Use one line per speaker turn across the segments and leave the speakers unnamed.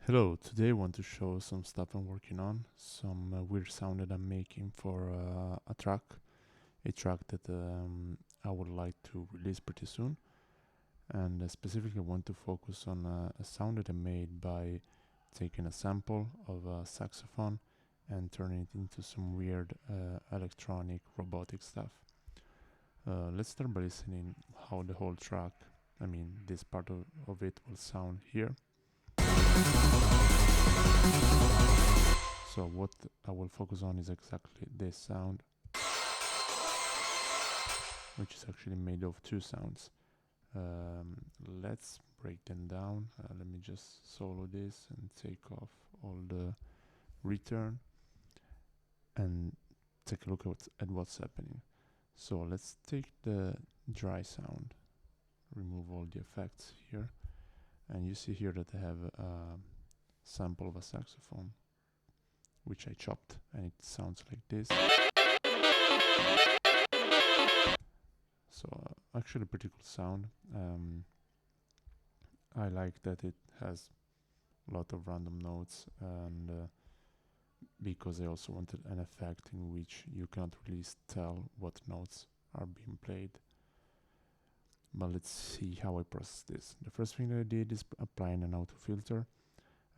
Hello, today I want to show some stuff I'm working on, some weird sound that I'm making for a track that I would like to release pretty soon. And specifically want to focus on a sound that I made by taking a sample of a saxophone and turning it into some weird electronic robotic stuff. Let's start by listening how the whole track, this part of it will sound here. So what I will focus on is exactly this sound, which is actually made of two sounds. Let's break them down. Let me just solo this and take off all the return and take a look at what's happening. So let's take the dry sound, remove all the effects here, and you see here that I have a sample of a saxophone which I chopped, and it sounds like this. So actually pretty cool sound. I like that it has a lot of random notes, and because I also wanted an effect in which you can't really tell what notes are being played. But let's see how I process this. The first thing that I did is applying an auto filter.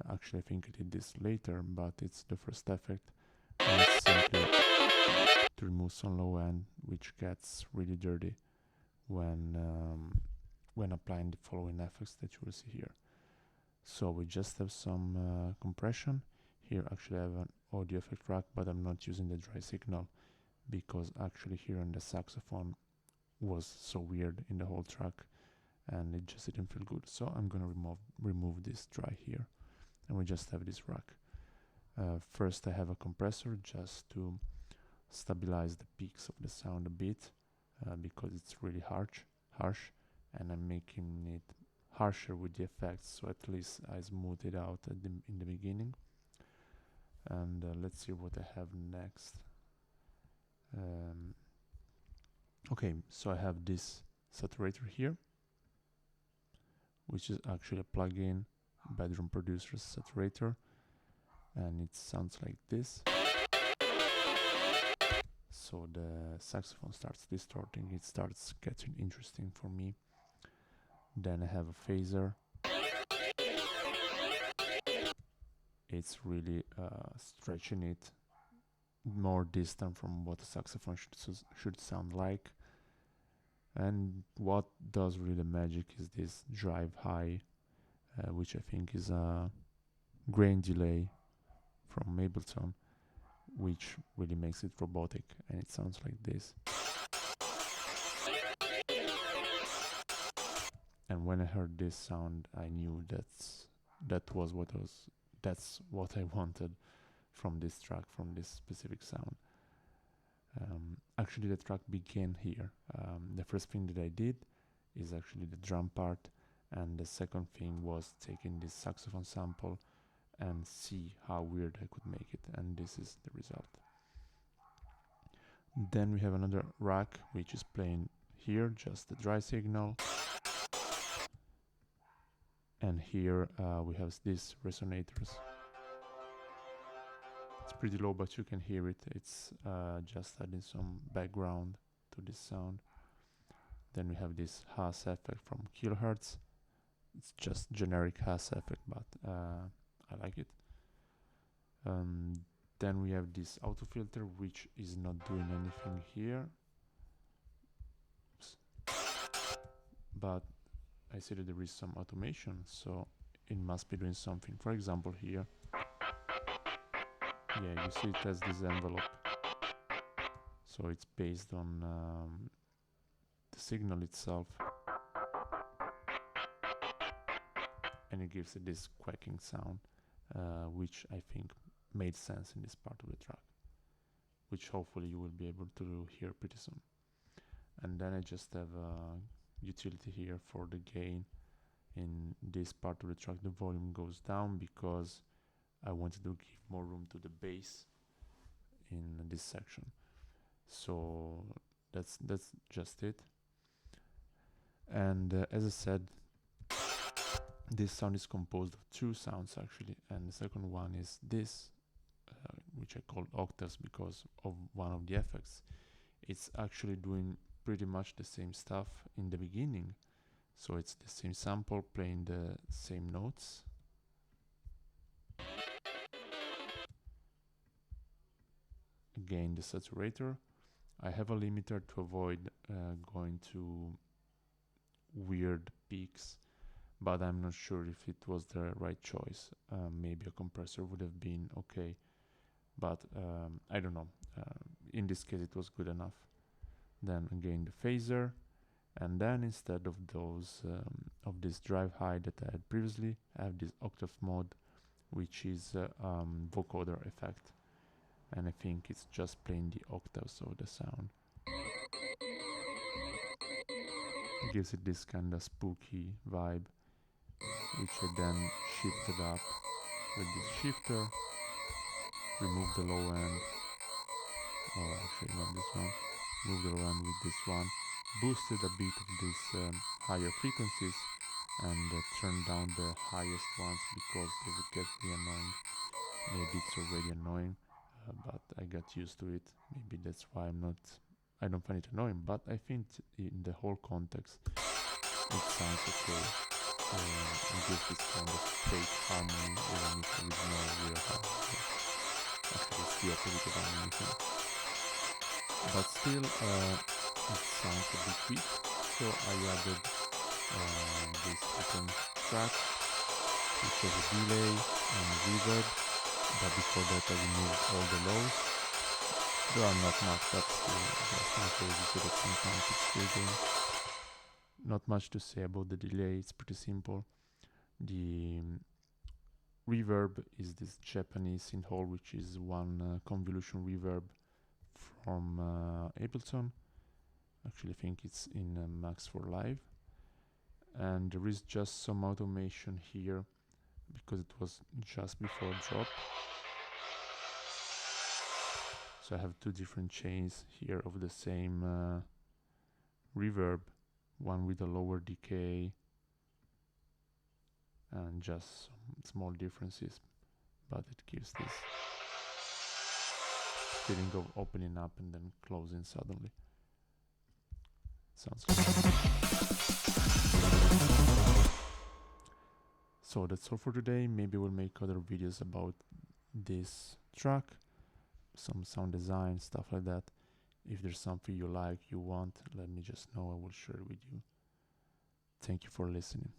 Actually, I think I did this later, but it's the first effect. And it's simply to remove some low end, which gets really dirty when applying the following effects that you will see here. So we just have some compression. Here actually I have an audio effect rack, but I'm not using the dry signal because actually here on the saxophone was so weird in the whole track and it just didn't feel good. So I'm gonna remove this dry here, and we just have this rack. First I have a compressor just to stabilize the peaks of the sound a bit because it's really harsh, and I'm making it harsher with the effects, so at least I smooth it out in the beginning. And let's see what I have next. Okay, so I have this saturator here, which is actually a plugin, Bedroom Producer's saturator, and it sounds like this. So the saxophone starts distorting, it starts getting interesting for me. Then I have a phaser. It's really stretching it more distant from what a saxophone should sound like. And what does really the magic is this drive high, which I think is a grain delay from Ableton, which really makes it robotic, and it sounds like this. And when I heard this sound, I knew that's what I wanted from this track, from this specific sound. Actually, the track began here. The first thing that I did is actually the drum part, and the second thing was taking this saxophone sample and see how weird I could make it, and this is the result. Then we have another rack which is playing here just the dry signal, and here we have these resonators. It's pretty low, but you can hear it. It's just adding some background to this sound. Then we have this Haas effect from Kilohertz. It's just generic Haas effect, but I like it. Then we have this auto filter, which is not doing anything here. Oops. But I see that there is some automation, so it must be doing something. For example, here. Yeah, you see it has this envelope. So it's based on the signal itself. And it gives it this quacking sound, which I think made sense in this part of the track, which hopefully you will be able to hear pretty soon. And then I just have a utility here for the gain. In this part of the track the volume goes down because I wanted to give more room to the bass in this section. So that's just it. And as I said, This sound is composed of two sounds actually, and the second one is this, which I call octaves because of one of the effects. It's actually doing pretty much the same stuff in the beginning, so it's the same sample playing the same notes. Again, the saturator. I have a limiter to avoid going to weird peaks, but I'm not sure if it was the right choice. Maybe a compressor would have been okay, but I don't know. In this case it was good enough. Then again the phaser, and then instead of those of this drive high that I had previously, I have this octave mode, which is vocoder effect, and I think it's just playing the octaves of the sound. It gives it this kind of spooky vibe, which I then shifted up with this shifter, remove the low end, or actually not this one, move the low end with this one, boosted a bit of these higher frequencies, and turned down the highest ones because they would get really annoying. Maybe it's already annoying, but I got used to it. Maybe that's why I don't find it annoying, but I think in the whole context it sounds okay. And gives this kind of fake harmony even if there is no real harmony. Actually it's the opposite of harmony, but still it sounds a bit weak, so I added this second track, which has a delay and a reverb, but before that I removed all the lows. There are not much, but still just in case you could sometimes it's triggering. Not much to say about the delay, it's pretty simple. The reverb is this Japanese synth-hole, which is one convolution reverb from Ableton. Actually I think it's in Max for Live, and there is just some automation here because it was just before drop. So I have two different chains here of the same reverb, one with a lower decay and just some small differences, but it gives this feeling of opening up and then closing suddenly. Sounds good. So that's all for today. Maybe we'll make other videos about this track, some sound design, stuff like that. If there's something you like, you want, let me just know, I will share it with you. Thank you for listening.